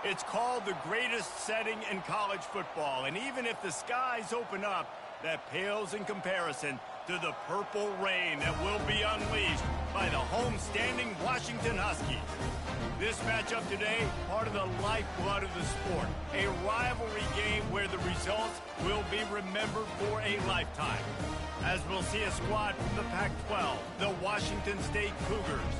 It's called the greatest setting in college football, and even if the skies open up, that pales in comparison to the purple rain that will be unleashed by the home-standing Washington Huskies. This matchup today, part of the lifeblood of the sport, a rivalry game where the results will be remembered for a lifetime. As we'll see a squad from the Pac-12, the Washington State Cougars,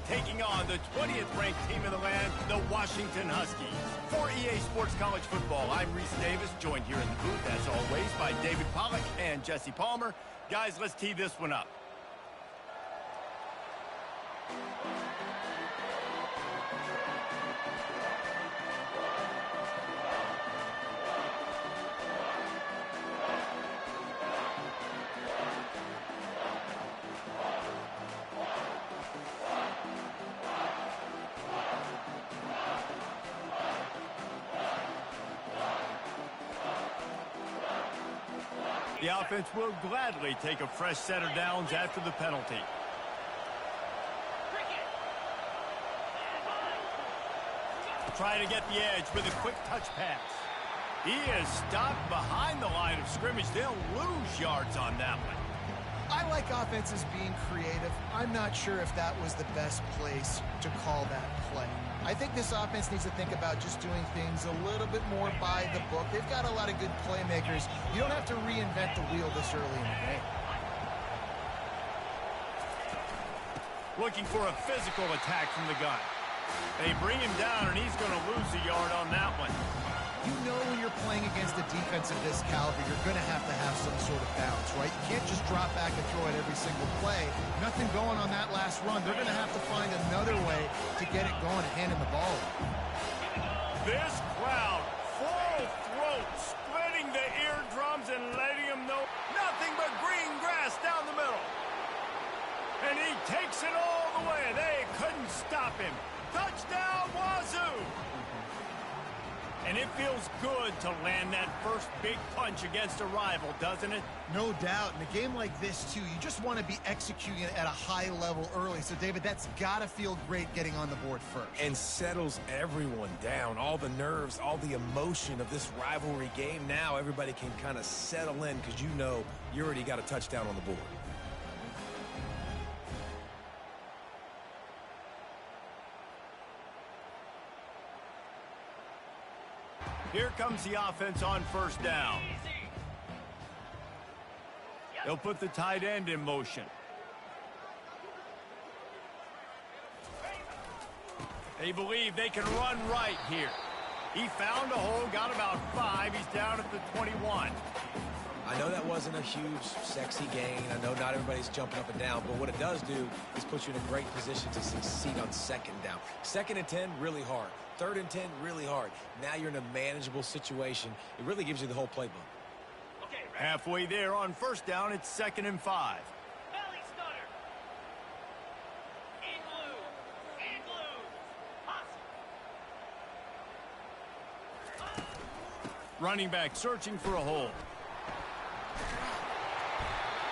taking on the 20th ranked team in the land, the Washington Huskies. For EA Sports College Football, I'm Reese Davis, joined here in the booth, as always, by David Pollack and Jesse Palmer. Guys, let's tee this one up. The offense will gladly take a fresh set of downs after the penalty. Trying to get the edge with a quick touch pass. He is stopped behind the line of scrimmage. They'll lose yards on that one. I like offenses being creative. I'm not sure if that was the best place to call that play. I think this offense needs to think about just doing things a little bit more by the book. They've got a lot of good playmakers. You don't have to reinvent the wheel this early in the game. Looking for a physical attack from the gun. They bring him down, and he's going to lose a yard on that one. You know when you're playing against a defense of this caliber, you're going to have some sort of balance, right? You can't just drop back and throw it every single play. Nothing going on that last run. They're going to have to find another way to get it going and hand him the ball. This crowd, full throat, splitting the eardrums and letting them know nothing but green grass down the middle. And he takes it all the way. They couldn't stop him. Touchdown, Wazoo! And it feels good to land that first big punch against a rival, doesn't it? No doubt. In a game like this, too, you just want to be executing it at a high level early. So, David, that's got to feel great getting on the board first. And settles everyone down. All the nerves, all the emotion of this rivalry game. Now everybody can kind of settle in because you know you already got a touchdown on the board. Here comes the offense on first down. They'll put the tight end in motion. They believe they can run right here. He found a hole, got about 5. He's down at the 21. I know that wasn't a huge, sexy gain. I know not everybody's jumping up and down, but what it does do is put you in a great position to succeed on second down. 2nd and 10, really hard. 3rd and 10, really hard. Now you're in a manageable situation. It really gives you the whole playbook. Okay, halfway there on first down, it's 2nd and 5. Belly stutter. In blue. In blue. Running back searching for a hole.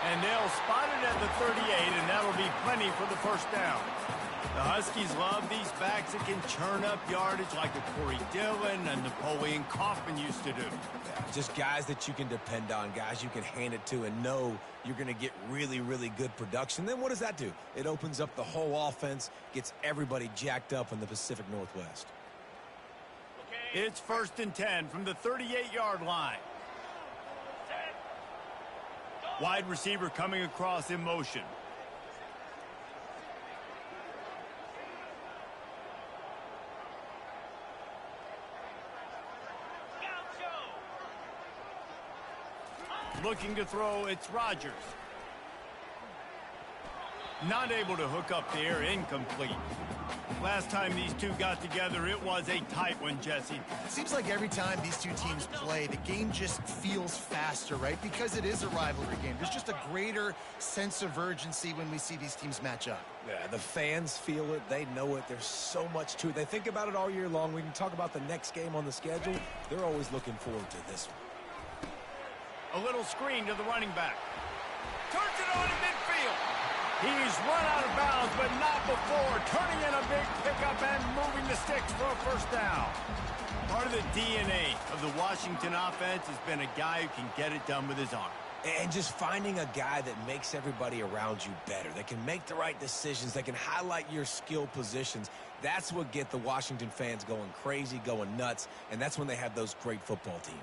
And they'll spot it at the 38, and that'll be plenty for the first down. The Huskies love these backs that can churn up yardage like a Corey Dillon and Napoleon Kaufman used to do. Yeah, just guys that you can depend on, guys you can hand it to and know you're going to get really, really good production. Then what does that do? It opens up the whole offense, gets everybody jacked up in the Pacific Northwest. It's 1st and 10 from the 38-yard line. Wide receiver coming across in motion. Looking to throw, it's Rodgers. Not able to hook up there, incomplete. Last time these two got together, it was a tight one, Jesse. It seems like every time these two teams play, the game just feels faster, right? Because it is a rivalry game. There's just a greater sense of urgency when we see these teams match up. Yeah, the fans feel it. They know it. There's so much to it. They think about it all year long. We can talk about the next game on the schedule. They're always looking forward to this one. A little screen to the running back. Turns it on in midfield. He's run out of bounds, but not before. Turning in a big pickup and moving the the sticks for a first down. Part of the DNA of the Washington offense has been a guy who can get it done with his arm. And just finding a guy that makes everybody around you better, that can make the right decisions, that can highlight your skill positions. That's what gets the Washington fans going crazy, going nuts, and that's when they have those great football teams.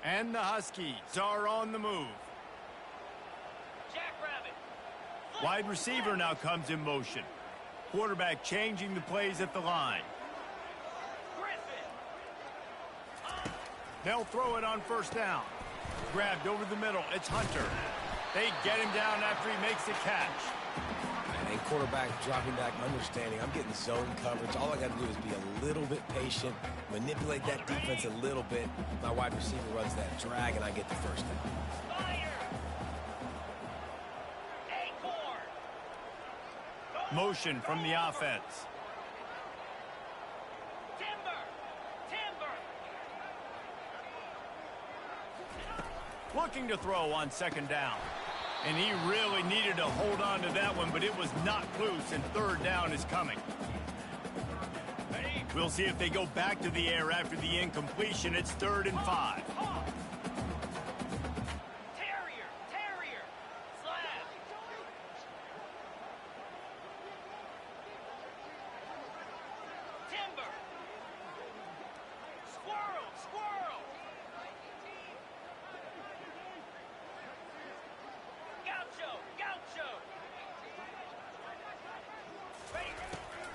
And the Huskies are on the move. Jackrabbit. Wide receiver now comes in motion. Quarterback changing the plays at the line. Griffin. They'll throw it on first down. Grabbed over the middle. It's Hunter. They get him down after he makes the catch. And quarterback dropping back, understanding I'm getting zone coverage. All I got to do is be a little bit patient, manipulate that defense a little bit. My wide receiver runs that drag, and I get the first down. Fire. Acorn. Motion from the offense. Timber. Timber. Looking to throw on second down. And he really needed to hold on to that one, but it was not loose, and third down is coming. We'll see if they go back to the air after the incompletion. It's 3rd and 5. Terrier. Slab. Timber. Squirrel. Gaucho.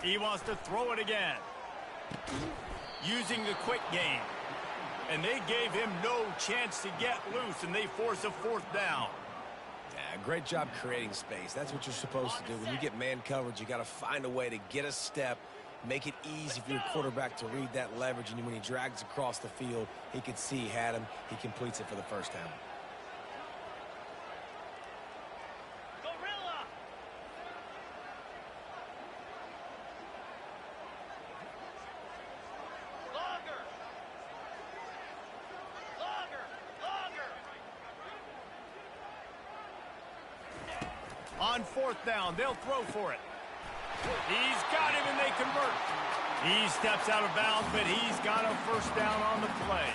He wants to throw it again. Using the quick game. And they gave him no chance to get loose, and they force a 4th down. Yeah, great job creating space. That's what you're supposed to do. When you get man coverage, you got to find a way to get a step, make it easy for your quarterback to read that leverage, and when he drags across the field, he could see he had him. He completes it for the first down. Gorilla. Logger. On 4th down, they'll throw for it. He's got him, and they convert. He steps out of bounds, but he's got a first down on the play.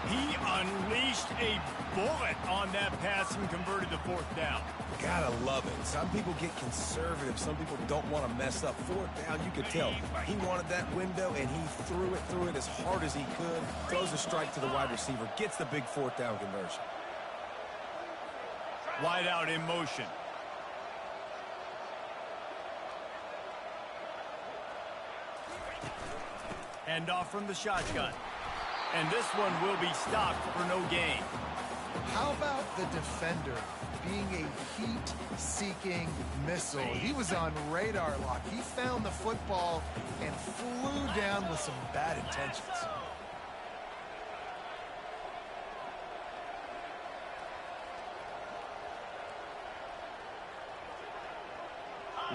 He unleashed a bullet on that pass and converted the 4th down. Gotta love it. Some people get conservative. Some people don't want to mess up. 4th down, you could tell. He wanted that window, and he threw it as hard as he could. Throws a strike to the wide receiver. Gets the big 4th down conversion. Wide out in motion. Hand off from the shotgun. And this one will be stopped for no gain. How about the defender being a heat-seeking missile? He was on radar lock. He found the football and flew down with some bad intentions.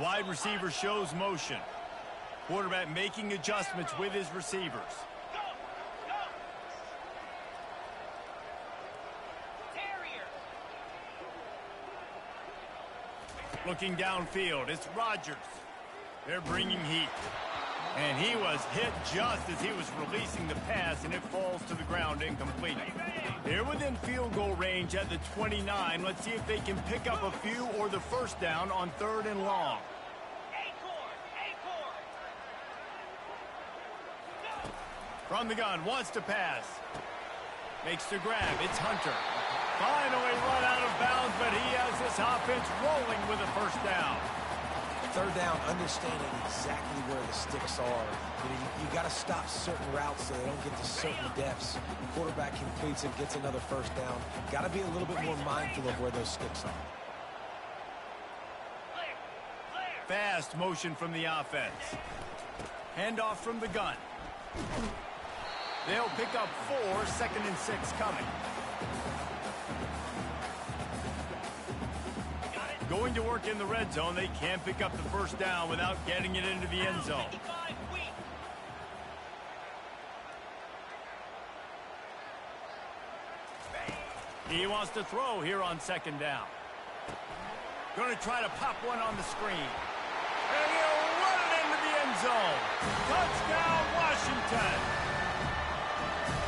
Wide receiver shows motion. Quarterback making adjustments with his receivers. Terrier. Looking downfield, it's Rodgers. They're bringing heat. And he was hit just as he was releasing the pass, and it falls to the ground incomplete. They're within field goal range at the 29. Let's see if they can pick up a few or the first down on 3rd and long. From the gun, wants to pass. Makes the grab, it's Hunter. Finally run out of bounds, but he has this offense rolling with a first down. 3rd down, understanding exactly where the sticks are. You got to stop certain routes so they don't get to certain depths. Quarterback completes it, gets another first down. Got to be a little bit more mindful of where those sticks are. Fast motion from the offense. Handoff from the gun. They'll pick up 4, 2nd and 6 coming. Going to work in the red zone. They can't pick up the first down without getting it into the end zone. He wants to throw here on second down. Going to try to pop one on the screen. And he'll run it into the end zone. Touchdown, Washington.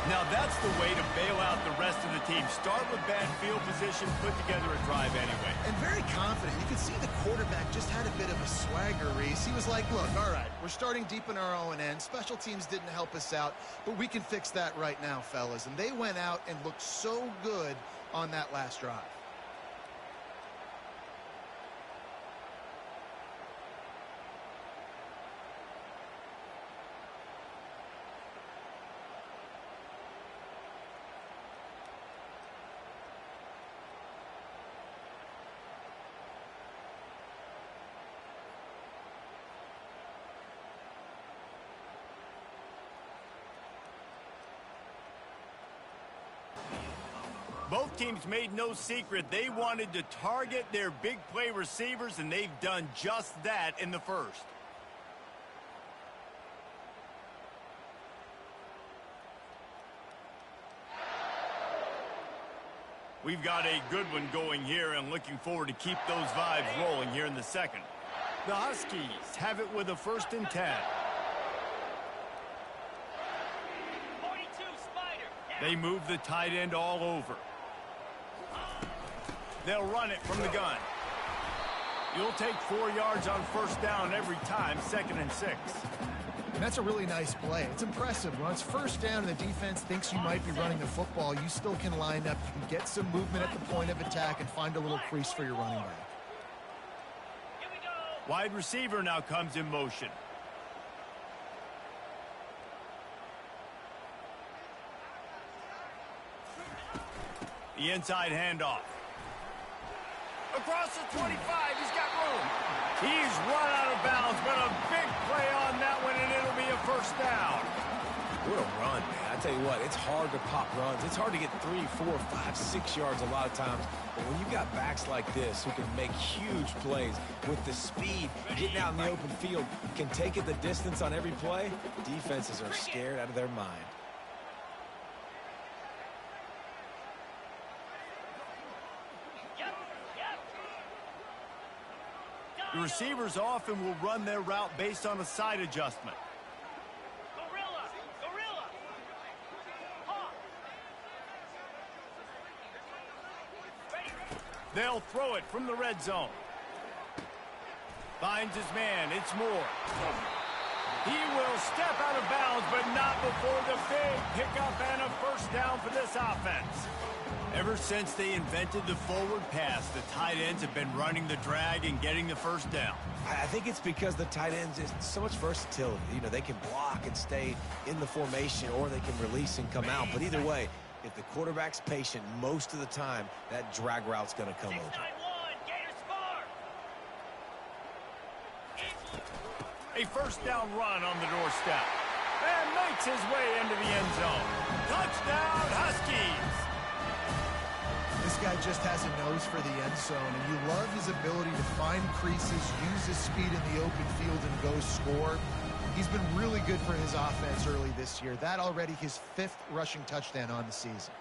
Now that's the way to bail out the rest of the team. Start with bad field position, put together a drive anyway. And very confident. You can see the quarterback just had a bit of a swagger, Reese. He was like, look, all right, we're starting deep in our own end. Special teams didn't help us out, but we can fix that right now, fellas. And they went out and looked so good on that last drive. Both teams made no secret they wanted to target their big play receivers, and they've done just that in the first. We've got a good one going here, and looking forward to keep those vibes rolling here in the second. The Huskies have it with a 1st and 10. 42, Spider. They move the tight end all over. They'll run it from the gun. You'll take 4 yards on 1st down every time, 2nd and 6. And that's a really nice play. It's impressive. When it's 1st down and the defense thinks you might be running the football, you still can line up. You can get some movement at the point of attack and find a little crease for your running back. Here we go. Wide receiver now comes in motion. The inside handoff. Across the 25, he's got room. He's run out of bounds, but a big play on that one, and it'll be a 1st down. What a run, man. I tell you what, it's hard to pop runs. It's hard to get 3, 4, 5, 6 yards a lot of times. But when you've got backs like this who can make huge plays with the speed, getting out in the open field, can take it the distance on every play, defenses are scared out of their mind. The receivers often will run their route based on a side adjustment. Gorilla. Gorilla. Hawk. Ready. They'll throw it from the red zone. Finds his man. It's Moore. He will step out of bounds, but not before the big pickup and a 1st down for this offense. Ever since they invented the forward pass, the tight ends have been running the drag and getting the 1st down. I think it's because the tight ends is so much versatility. You know, they can block and stay in the formation, or they can release and come out. But either way, if the quarterback's patient most of the time, that drag route's going to come open. 6-9-1. Gators score. A 1st down run on the doorstep. And makes his way into the end zone. Touchdown, Huskies! This guy just has a nose for the end zone, and you love his ability to find creases, use his speed in the open field, and go score. He's been really good for his offense early this year. That already his 5th rushing touchdown on the season.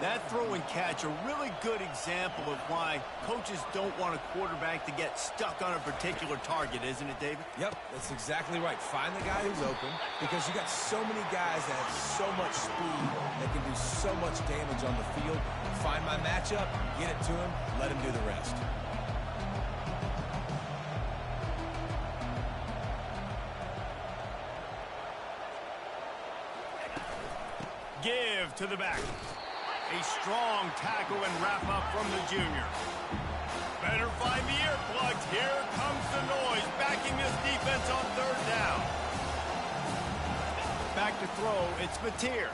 That throw and catch, a really good example of why coaches don't want a quarterback to get stuck on a particular target, isn't it, David? Yep, that's exactly right. Find the guy who's open, because you got so many guys that have so much speed that can do so much damage on the field. Find my matchup, get it to him, let him do the rest. Give to the back. A strong tackle and wrap up from the junior. Better find the earplugs. Here comes the noise, backing this defense on 3rd down. Back to throw, it's Mateer.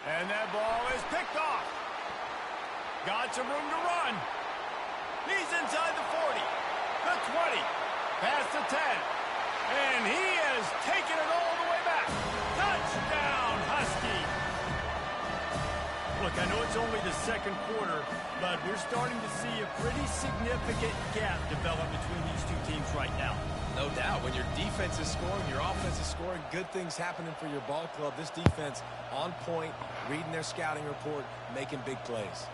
And that ball is picked off. Got some room to run. He's inside the 40, the 20, past the 10. And he has taken it all the way back. Touchdown, Huskies. Look, I know it's only the second quarter, but we're starting to see a pretty significant gap develop between these two teams right now. No doubt. When your defense is scoring, your offense is scoring, good things happening for your ball club. This defense on point, reading their scouting report, making big plays.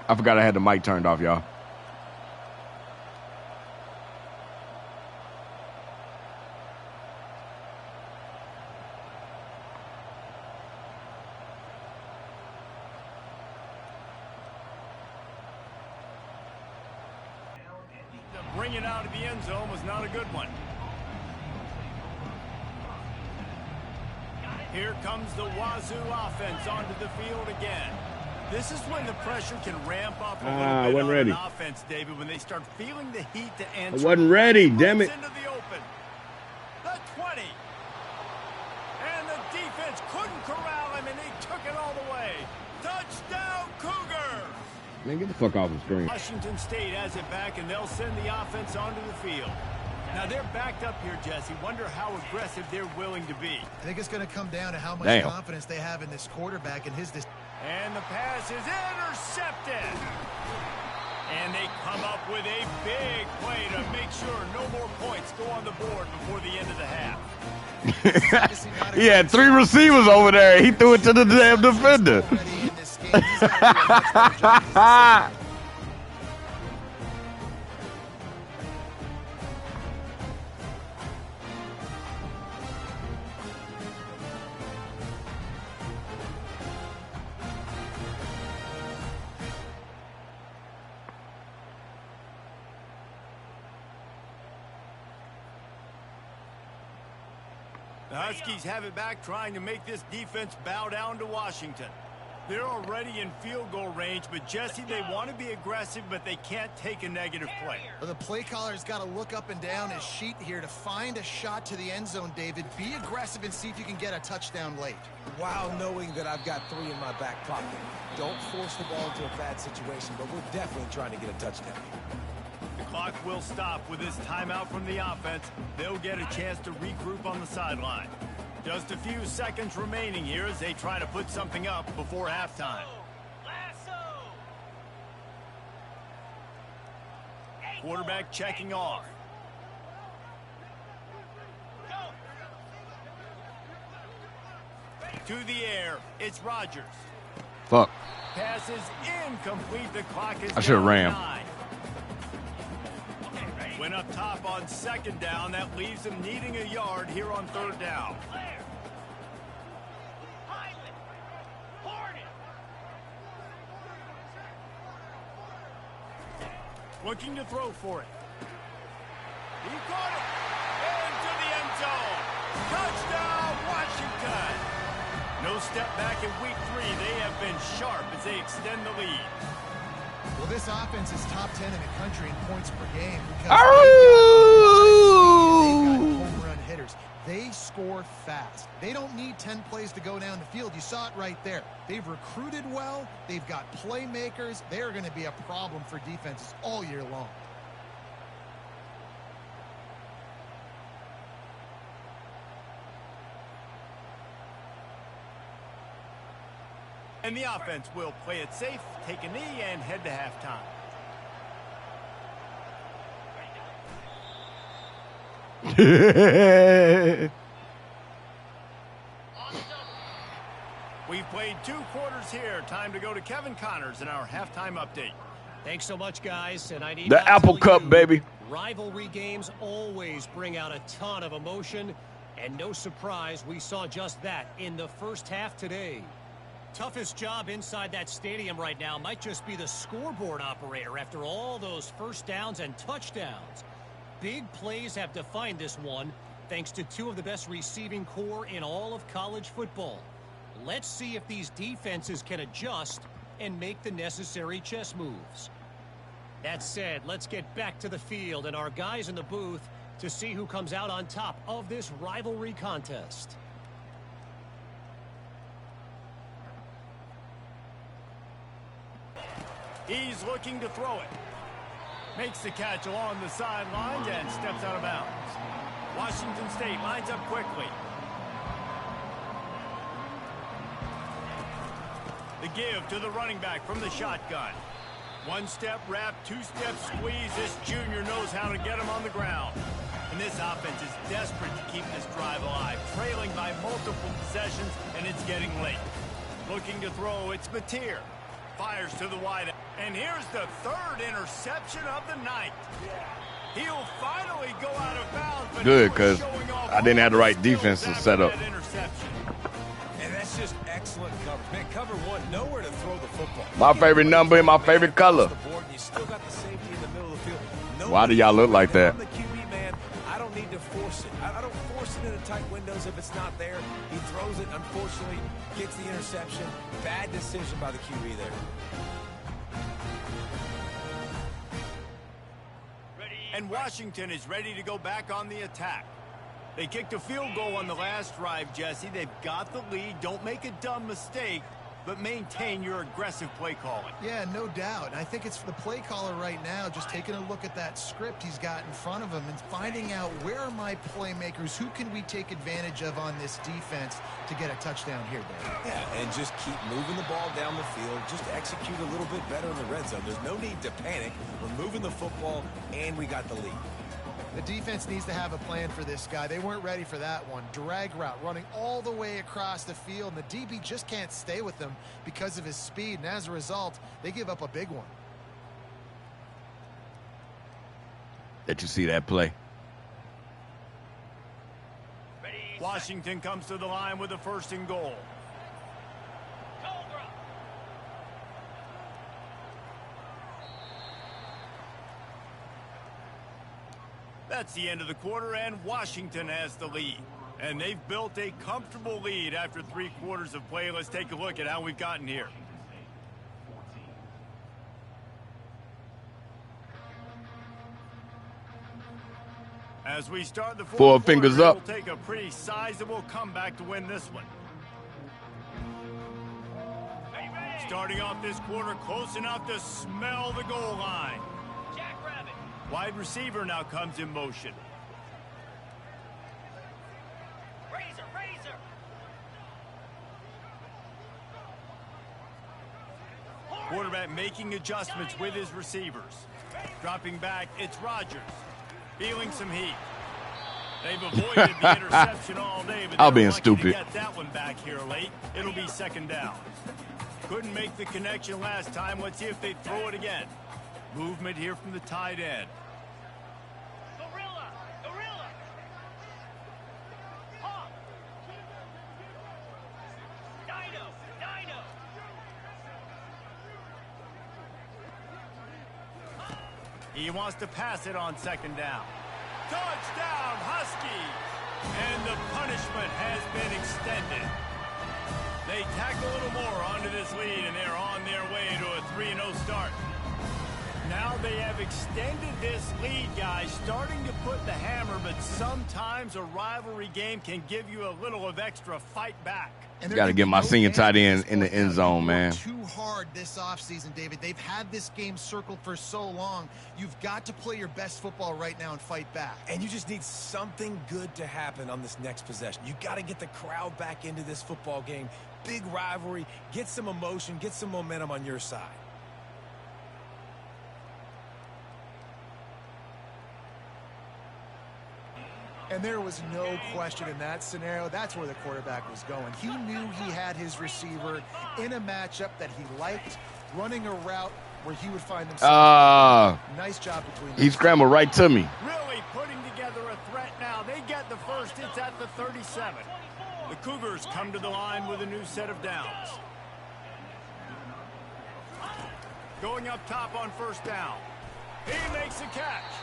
I forgot I had the mic turned off, y'all. Bring it out of the end zone was not a good one. Here comes the Wazoo offense onto the field again. This is when the pressure can ramp up a little bit on an offense, David, when they start feeling the heat to answer. I wasn't ready, damn it. Into the open. The 20. And the defense couldn't corral him, and he took it all the way. Touchdown, Cougar! Man, get the fuck off the screen. Washington State has it back, and they'll send the offense onto the field. Now, they're backed up here, Jesse. Wonder how aggressive they're willing to be. I think it's going to come down to how much confidence they have in this quarterback and his decision. And the pass is intercepted. And they come up with a big play to make sure no more points go on the board before the end of the half. He had 3 receivers over there. He threw it to the damn defender. The Huskies have it back, trying to make this defense bow down to Washington. They're already in field goal range, but Jesse, they want to be aggressive, but they can't take a negative play. Well, the play caller's got to look up and down his sheet here to find a shot to the end zone, David. Be aggressive and see if you can get a touchdown late. While knowing that I've got 3 in my back pocket. Don't force the ball into a bad situation, but we're definitely trying to get a touchdown. The clock will stop with this timeout from the offense. They'll get a chance to regroup on the sideline. Just a few seconds remaining here as they try to put something up before halftime. Quarterback checking off. To the air, it's Rodgers. Fuck. Pass is incomplete. The clock is I should have ran. 9. Went up top on second down. That leaves them needing a yard here on third down. Looking to throw for it. He caught it. Into the end zone. Touchdown, Washington. No step back in week 3. They have been sharp as they extend the lead. Well, this offense is top 10 in the country in points per game because they've got home run hitters. They score fast. They don't need 10 plays to go down the field. You saw it right there. They've recruited well. They've got playmakers. They're going to be a problem for defenses all year long. And the offense will play it safe, take a knee, and head to halftime. We've played 2 quarters here. Time to go to Kevin Connors in our halftime update. Thanks so much, guys. And I need the Apple Cup, baby. Rivalry games always bring out a ton of emotion. And no surprise, we saw just that in the first half today. Toughest job inside that stadium right now might just be the scoreboard operator after all those first downs and touchdowns. Big plays have defined this one, thanks to 2 of the best receiving core in all of college football. Let's see if these defenses can adjust and make the necessary chess moves. That said, let's get back to the field and our guys in the booth to see who comes out on top of this rivalry contest. He's looking to throw it. Makes the catch along the sidelines and steps out of bounds. Washington State lines up quickly. The give to the running back from the shotgun. One-step wrap, two-step squeeze. This junior knows how to get him on the ground. And this offense is desperate to keep this drive alive, trailing by multiple possessions, and it's getting late. Looking to throw, it's Mateer. Fires to the wide. And here's the third interception of the night. He'll finally go out of bounds. But good, because I didn't have the right defense to set up. And that's just excellent coverage. Man, cover one, nowhere to throw the football. My favorite number and my favorite color. You still got the safety in the middle of the field. Why do y'all look like that? I'm the QB, man. I don't need to force it. I don't force it into tight windows if it's not there. He throws it, unfortunately, gets the interception. Bad decision by the QB there. And Washington is ready to go back on the attack. They kicked a field goal on the last drive, Jesse. They've got the lead. Don't make a dumb mistake, but maintain your aggressive play calling. Yeah, no doubt. And I think it's for the play caller right now, just taking a look at that script he's got in front of him and finding out, where are my playmakers? Who can we take advantage of on this defense to get a touchdown here, Dave? Yeah, and just keep moving the ball down the field. Just execute a little bit better in the red zone. There's no need to panic. We're moving the football, and we got the lead. The defense needs to have a plan for this guy. They weren't ready for that one. Drag route running all the way across the field, and the DB just can't stay with them because of his speed, and as a result, they give up a big one. Did you see that play? Washington comes to the line with a 1st and goal. That's the end of the quarter, and Washington has the lead. And they've built a comfortable lead after 3 quarters of play. Let's take a look at how we've gotten here. As we start the 4 fingers quarter, up. We'll take a pretty sizable comeback to win this one. Starting off this quarter close enough to smell the goal line. Jackrabbit. Wide receiver now comes in motion. Razor, razor. Quarterback making adjustments with his receivers. Dropping back, it's Rodgers. Feeling some heat. They've avoided the interception all day, but I'm they're being lucky to stupid. get that one back here late. It'll be 2nd down. Couldn't make the connection last time. Let's see if they throw it again. Movement here from the tight end. Gorilla, gorilla. Hawk. Dino, dino. He wants to pass it on 2nd down. Touchdown, Huskies! And the punishment has been extended. They tack a little more onto this lead, and they're on their way to a 3-0 start. Now they have extended this lead, guys, starting to put the hammer, but sometimes a rivalry game can give you a little of extra fight back. And Got to get my senior tight end in the end zone, man. Too hard this offseason, David. They've had this game circled for so long. You've got to play your best football right now and fight back. And you just need something good to happen on this next possession. You got to get the crowd back into this football game. Big rivalry. Get some emotion. Get some momentum on your side. And there was no question in that scenario. That's where the quarterback was going. He knew he had his receiver in a matchup that he liked, running a route where he would find himself. Nice job between them. He scrambled right to me. Really putting together a threat now. They get the first. It's at the 37. The Cougars come to the line with a new set of downs. Going up top on 1st down. He makes a catch.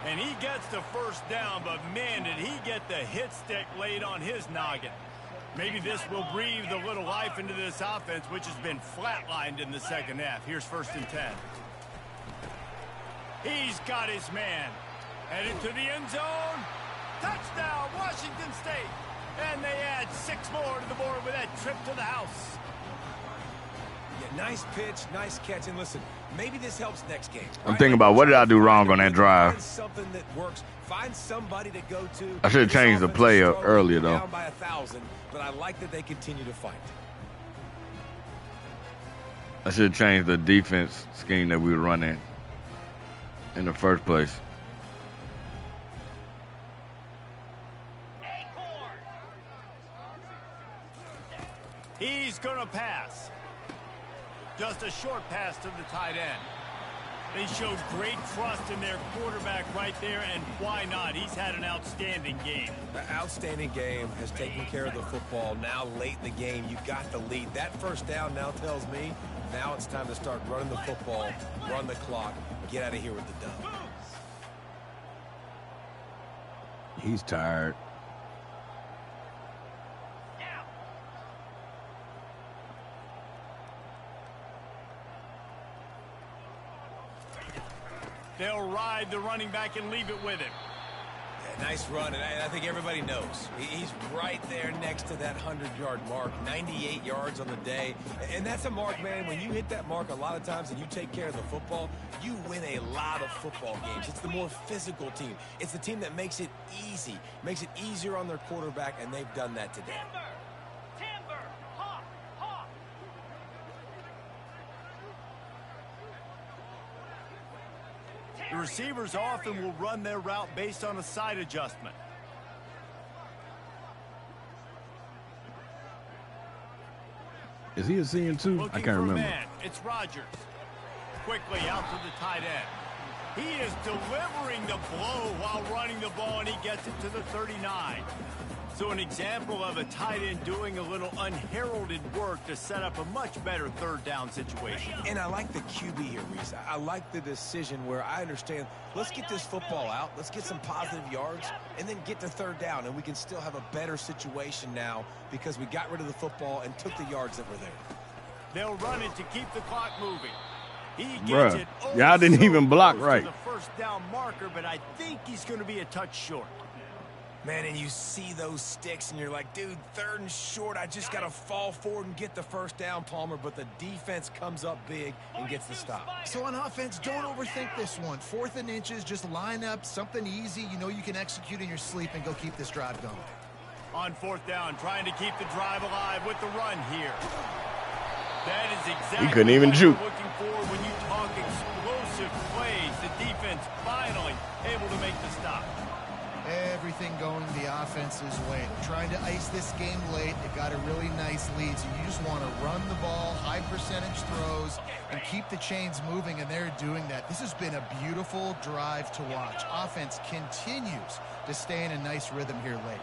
And he gets the 1st down, but man, did he get the hit stick laid on his noggin. Maybe this will breathe a little life into this offense, which has been flatlined in the 2nd half. Here's 1st and 10. He's got his man. Headed to the end zone. Touchdown, Washington State. And they add 6 more to the board with that trip to the house. Yeah, nice pitch, nice catch. And listen, maybe this helps next game. I'm thinking about, what did I do wrong on that drive? Find something that works. Find somebody to go to. I should have changed the play up earlier, though. Down by 1,000, but I like that they continue to fight. I should change the defense scheme that we were running in the first place. He's going to pass. Just a short pass to the tight end. They showed great trust in their quarterback right there, and why not? He's had an outstanding game. An outstanding game, has taken care of the football. Now late in the game, you got the lead. That first down now tells me now it's time to start running the football, run the clock, get out of here with the dub. He's tired. They'll ride the running back and leave it with him. Yeah, nice run, and I think everybody knows. He's right there next to that 100-yard mark, 98 yards on the day. And that's a mark, man. When you hit that mark a lot of times and you take care of the football, you win a lot of football games. It's the more physical team. It's the team that makes it easy, makes it easier on their quarterback, and they've done that today. Timber! Hawk! Hawk! The receivers often will run their route based on a side adjustment. Is he a senior too? Looking I can't for remember. Man. It's Rodgers. Quickly out to the tight end. He is delivering the blow while running the ball, and he gets it to the 39. So an example of a tight end doing a little unheralded work to set up a much better third down situation. And I like the QB here, Reese. I like the decision where I understand, let's get this football out, let's get some positive yards, and then get to third down, and we can still have a better situation now because we got rid of the football and took the yards that were there. They'll run it to keep the clock moving. He Bruh, gets it. y'all didn't even block close right. to the first down marker, but I think he's going to be a touch short. Man, and you see those sticks, and you're like, dude, third and short, I just got to fall forward and get the first down, Palmer, but the defense comes up big and gets the stop. So on offense, don't overthink this one. 4th and inches, just line up something easy you know you can execute in your sleep and go keep this drive going. On 4th down, trying to keep the drive alive with the run here. That is exactly He couldn't even what juke. you're looking for when you talk explosive plays. The defense finally able to make the stop. Everything going the offense's way. They're trying to ice this game late. They've got a really nice lead, so you just want to run the ball, high percentage throws, and keep the chains moving, and they're doing that. This has been a beautiful drive to watch. Offense continues to stay in a nice rhythm here late.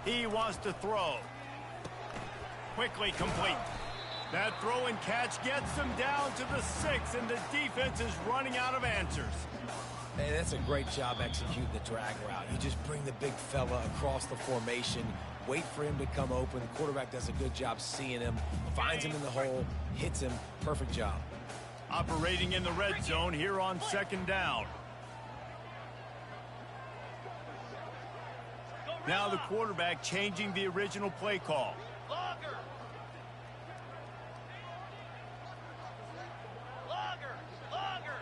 He wants to throw. Quickly complete. That throw and catch gets them down to the 6, and the defense is running out of answers. Hey, that's a great job executing the drag route. You just bring the big fella across the formation, wait for him to come open. The quarterback does a good job seeing him, finds him in the hole, hits him. Perfect job. Operating in the red zone here on 2nd down. Now the quarterback changing the original play call. Logger! Logger! Logger!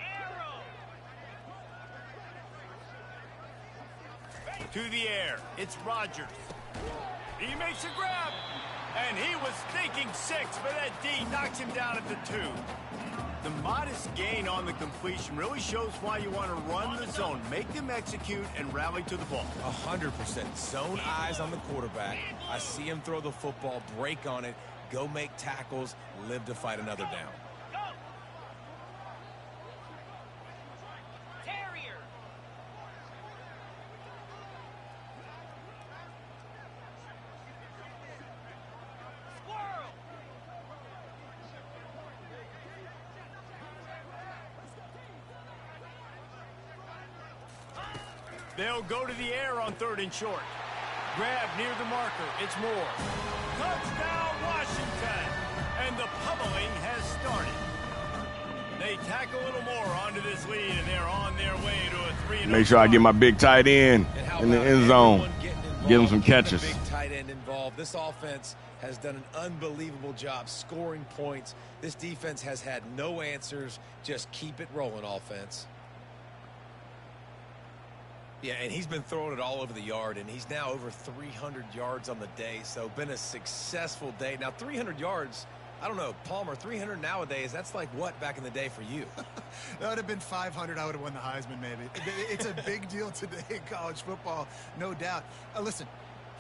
Arrow! To the air. It's Rodgers. He makes a grab. And he was thinking 6, but that D knocks him down at the 2. The modest gain on the completion really shows why you want to run the zone, make them execute, and rally to the ball. 100%. Zone eyes on the quarterback. I see him throw the football, break on it, go make tackles, live to fight another down. Go! Terrier! Squirrel! They'll go to the air on 3rd and short. Grab near the marker. It's Moore. Touchdown, Washington! And the pummeling has started. They tack a little more onto this lead, and they're on their way to a 3-0. Make sure I get my big tight end in the end zone. Get him some catches. Big tight end involved. This offense has done an unbelievable job scoring points. This defense has had no answers. Just keep it rolling, offense. Yeah, and he's been throwing it all over the yard, and he's now over 300 yards on the day, so been a successful day. Now, 300 yards, I don't know, Palmer, 300 nowadays, that's like what back in the day for you? That would have been 500. I would have won the Heisman, maybe. It's a big deal today in college football, no doubt. Listen,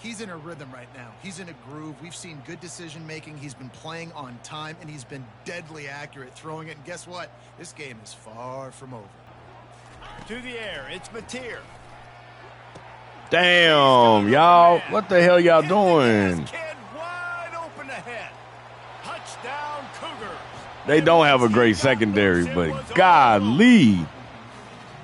he's in a rhythm right now. He's in a groove. We've seen good decision-making. He's been playing on time, and he's been deadly accurate throwing it. And guess what? This game is far from over. To the air, it's Mateer. Damn, y'all. What the hell y'all doing? Kid wide open ahead. Touchdown, Cougars. They don't have a great secondary, but golly.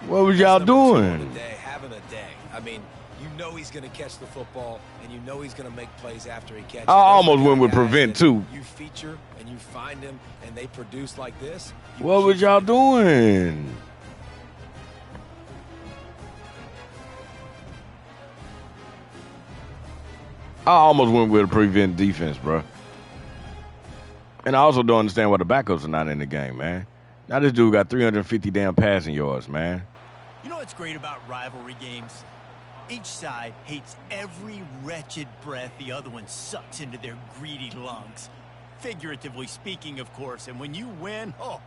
What was y'all doing? Having a day. I mean, you know he's going to catch the football, and you know he's going to make plays after he catches. I almost went with prevent, too. You feature, and you find him, and they produce like this. What was y'all doing? I almost went with a prevent defense, bro. And I also don't understand why the backups are not in the game, man. Now this dude got 350 damn passing yards, man. You know what's great about rivalry games? Each side hates every wretched breath the other one sucks into their greedy lungs. Figuratively speaking, of course. And when you win, oh,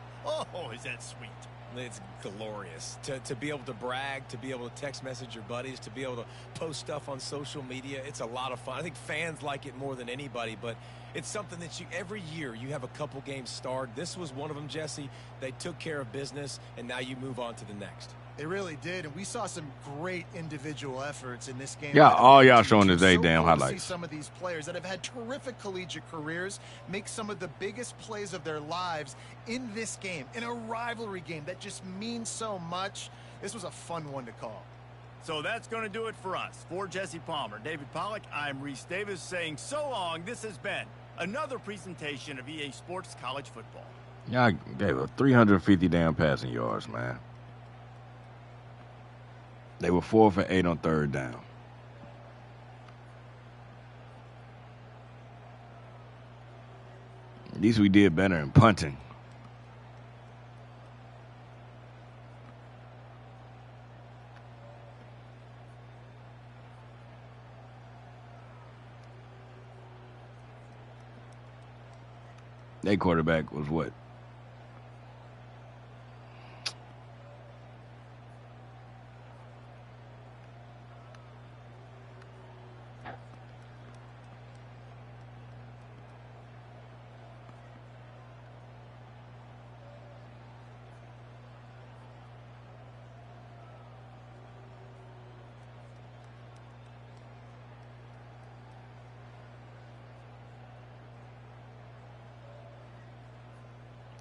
is that sweet. It's glorious to be able to brag, to be able to text message your buddies, to be able to post stuff on social media. It's a lot of fun. I think fans like it more than anybody, but it's something that every year you have a couple games starred. This was one of them, Jesse. They took care of business, and now you move on to the next. They really did, and we saw some great individual efforts in this game. Yeah, all y'all showing today damn highlights. See some of these players that have had terrific collegiate careers make some of the biggest plays of their lives in this game, in a rivalry game that just means so much. This was a fun one to call. So that's going to do it for us. For Jesse Palmer, David Pollack, I'm Reese Davis saying so long. This has been another presentation of EA Sports College Football. Y'all gave a 350 damn passing yards, man. They were 4 for 8 on third down. At least we did better in punting. Their quarterback was what?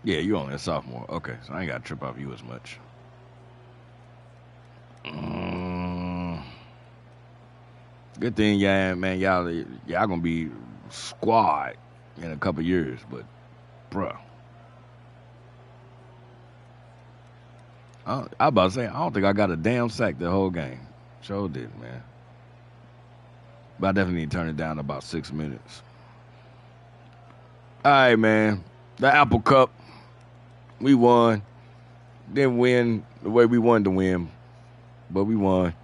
Yeah, you're only a sophomore. Okay, so I ain't got to trip off you as much. Good thing, yeah, man, y'all gonna be squad in a couple years, but, bruh. I about to say, I don't think I got a damn sack the whole game. Sure did, man. But I definitely need to turn it down to about 6 minutes. All right, man. The Apple Cup. We won. Didn't win the way we wanted to win, but we won.